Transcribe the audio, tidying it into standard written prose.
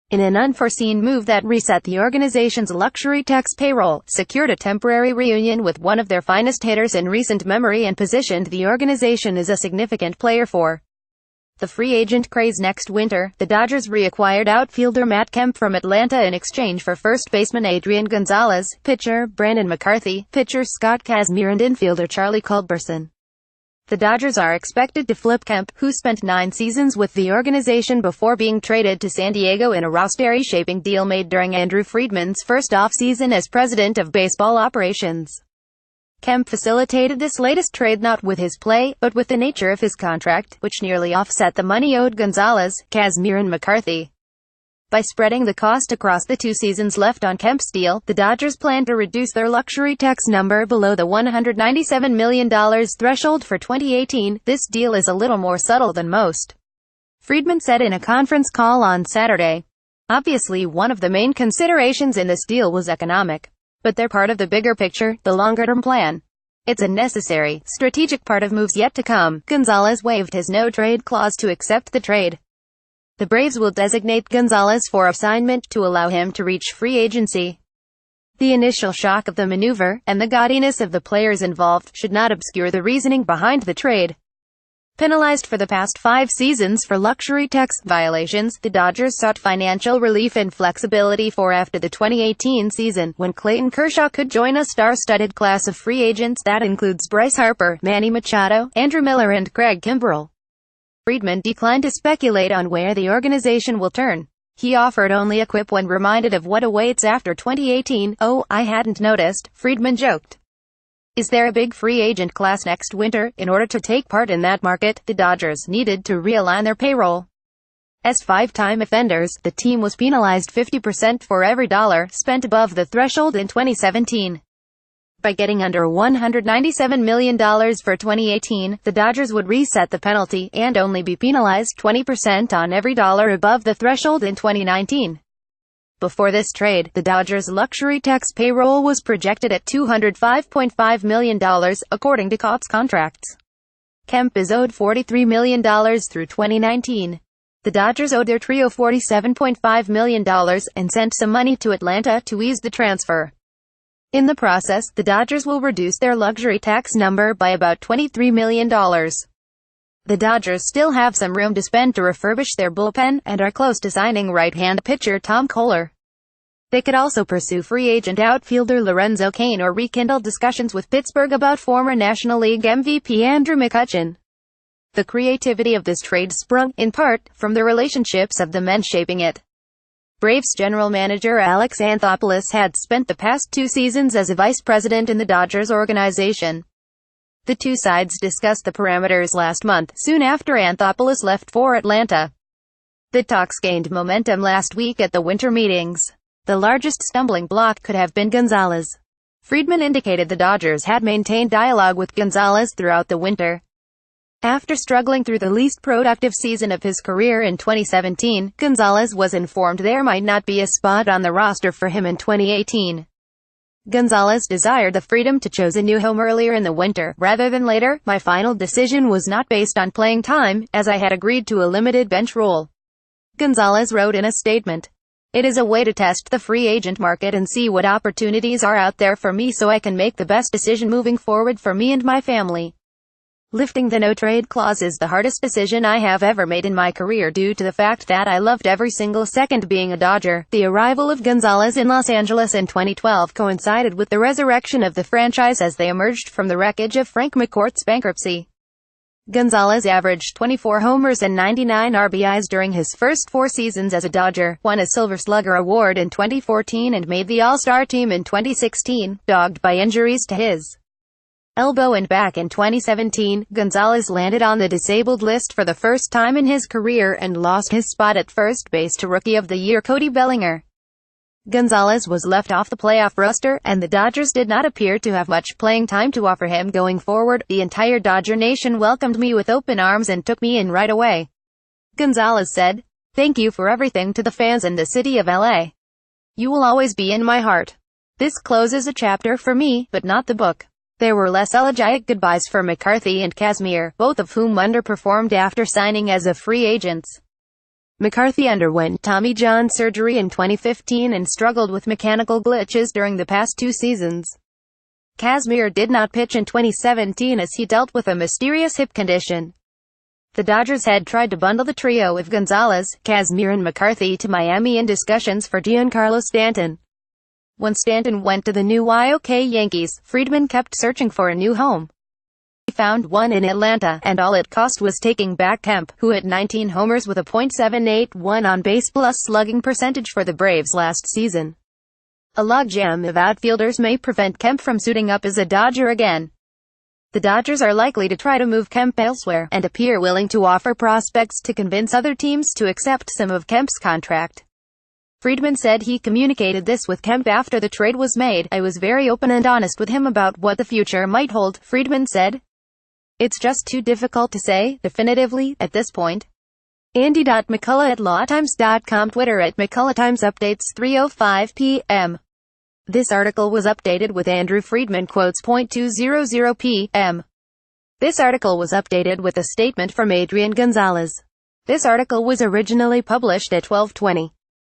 in an unforeseen move that reset the organization's luxury tax payroll, secured a temporary reunion with one of their finest hitters in recent memory and positioned the organization as a significant player for the free agent craze next winter. The Dodgers reacquired outfielder Matt Kemp from Atlanta in exchange for first baseman Adrian Gonzalez, pitcher Brandon McCarthy, pitcher Scott Kazmir and infielder Charlie Culberson. The Dodgers are expected to flip Kemp, who spent 9 seasons with the organization before being traded to San Diego in a roster-reshaping deal made during Andrew Friedman's first offseason as president of baseball operations. Kemp facilitated this latest trade not with his play, but with the nature of his contract, which nearly offset the money owed Gonzalez, Kazmir and McCarthy. By spreading the cost across the 2 seasons left on Kemp's deal, the Dodgers plan to reduce their luxury tax number below the $197 million threshold for 2018. This deal is a little more subtle than most, Friedman said in a conference call on Saturday. Obviously, one of the main considerations in this deal was economic. But they're part of the bigger picture, the longer-term plan. It's a necessary, strategic part of moves yet to come. Gonzalez waived his no-trade clause to accept the trade. The Braves will designate Gonzalez for assignment to allow him to reach free agency. The initial shock of the maneuver, and the gaudiness of the players involved, should not obscure the reasoning behind the trade. Penalized for the past 5 seasons for luxury tax violations, the Dodgers sought financial relief and flexibility for after the 2018 season, when Clayton Kershaw could join a star-studded class of free agents that includes Bryce Harper, Manny Machado, Andrew Miller and Craig Kimbrell. Friedman declined to speculate on where the organization will turn. He offered only a quip when reminded of what awaits after 2018. "Oh, I hadn't noticed," Friedman joked. Is there a big free agent class next winter? In order to take part in that market, the Dodgers needed to realign their payroll. As 5-time offenders, the team was penalized 50% for every dollar spent above the threshold in 2017. By getting under $197 million for 2018, the Dodgers would reset the penalty, and only be penalized 20% on every dollar above the threshold in 2019. Before this trade, the Dodgers' luxury tax payroll was projected at $205.5 million, according to Cott's contracts. Kemp is owed $43 million through 2019. The Dodgers owed their trio $47.5 million, and sent some money to Atlanta to ease the transfer. In the process, the Dodgers will reduce their luxury tax number by about $23 million. The Dodgers still have some room to spend to refurbish their bullpen, and are close to signing right-hand pitcher Tom Kohler. They could also pursue free agent outfielder Lorenzo Cain or rekindle discussions with Pittsburgh about former National League MVP Andrew McCutchen. The creativity of this trade sprung, in part, from the relationships of the men shaping it. Braves general manager Alex Anthopoulos had spent the past 2 seasons as a vice president in the Dodgers organization. The two sides discussed the parameters last month, soon after Anthopoulos left for Atlanta. The talks gained momentum last week at the winter meetings. The largest stumbling block could have been Gonzalez. Friedman indicated the Dodgers had maintained dialogue with Gonzalez throughout the winter. After struggling through the least productive season of his career in 2017, Gonzalez was informed there might not be a spot on the roster for him in 2018. Gonzalez desired the freedom to choose a new home earlier in the winter, rather than later. "My final decision was not based on playing time, as I had agreed to a limited bench role," Gonzalez wrote in a statement. "It is a way to test the free agent market and see what opportunities are out there for me so I can make the best decision moving forward for me and my family. Lifting the no-trade clause is the hardest decision I have ever made in my career due to the fact that I loved every single second being a Dodger." The arrival of Gonzalez in Los Angeles in 2012 coincided with the resurrection of the franchise as they emerged from the wreckage of Frank McCourt's bankruptcy. Gonzalez averaged 24 homers and 99 RBIs during his first 4 seasons as a Dodger, won a Silver Slugger award in 2014 and made the All-Star team in 2016, dogged by injuries to his elbow and back in 2017. Gonzalez landed on the disabled list for the first time in his career and lost his spot at first base to Rookie of the Year Cody Bellinger. Gonzalez was left off the playoff roster, and the Dodgers did not appear to have much playing time to offer him going forward. "The entire Dodger Nation welcomed me with open arms and took me in right away," Gonzalez said. "Thank you for everything to the fans and the city of LA. You will always be in my heart. This closes a chapter for me, but not the book." There were less elegiac goodbyes for McCarthy and Kazmir, both of whom underperformed after signing as a free agents. McCarthy underwent Tommy John surgery in 2015 and struggled with mechanical glitches during the past 2 seasons. Kazmir did not pitch in 2017 as he dealt with a mysterious hip condition. The Dodgers had tried to bundle the trio of Gonzalez, Kazmir and McCarthy to Miami in discussions for Giancarlo Stanton. When Stanton went to the new YOK Yankees, Friedman kept searching for a new home. He found one in Atlanta, and all it cost was taking back Kemp, who hit 19 homers with a .781 on-base plus slugging percentage for the Braves last season. A logjam of outfielders may prevent Kemp from suiting up as a Dodger again. The Dodgers are likely to try to move Kemp elsewhere, and appear willing to offer prospects to convince other teams to accept some of Kemp's contract. Friedman said he communicated this with Kemp after the trade was made. "I was very open and honest with him about what the future might hold," Friedman said. "It's just too difficult to say, definitively, at this point." Andy.McCullough@lawtimes.com, Twitter @McCulloughTimes, updates 3:05 p.m. This article was updated with Andrew Friedman quotes .200 p.m. This article was updated with a statement from Adrian Gonzalez. This article was originally published at 12:20.